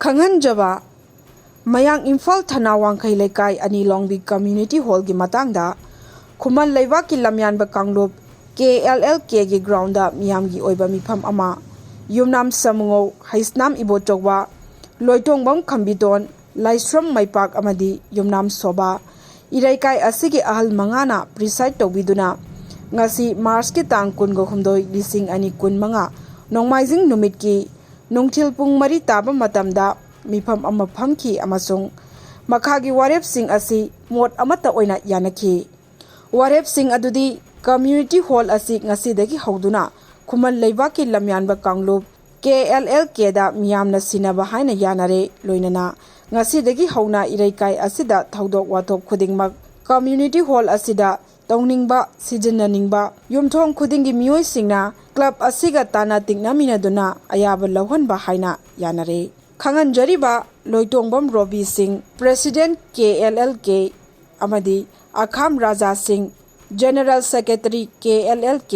खंगनजबा मयांग इम्फाल थाना वांखै लेकाई अनिलोंगबी community hall की मतंगदा खुमन लेबाक की लम्यानबा कांगलुप KLLK की ग्राउंड मियाम की ओइबा मिफम अमा युमनाम समूंगो हाइसनाम इबोचौबा लोइटोंबम खंबिदोन लाइस्रम मैपाक अमदी युमनाम सोबा इराइकाई असिगी अहल मंगाना प्रिसाइड तौबिदुना ngasi मार्च की तांग कुनगो हुमदोई लिसिंग अनि कुनमंगा नोंमाइजिंग नुमित की नुंगथिल पुंग मरी ताबा मतमदा मिफम अमा फमखी अमसुंग मखागी वारेपसिंग असि मोट अमता ओइना यानखी वारेपसिंग अदुदी कम्युनिटी हॉल असि ngasi हौदुना खुमन लेबाक की लम्यानबा कांगलुप KLLK दा मियामना सिनाबा हाइना यानारे लोइनना ngasi हौना इराइकाई असिदा थौदोक वाथोक खुदिंगमक कम्युनिटी हॉल असिदा तौनिंगबा सिजननिंगबा युमथोंग खुदिंगी मियोइसिंगना क्लब असिगा ताना तिंगनामिनादुना अयाबा लौहनबा हाइना यानारे खंगनजरिबा लोइटोंबम रोबी Singh president KLLK अमदी अखाम Raja Singh general secretary KLLK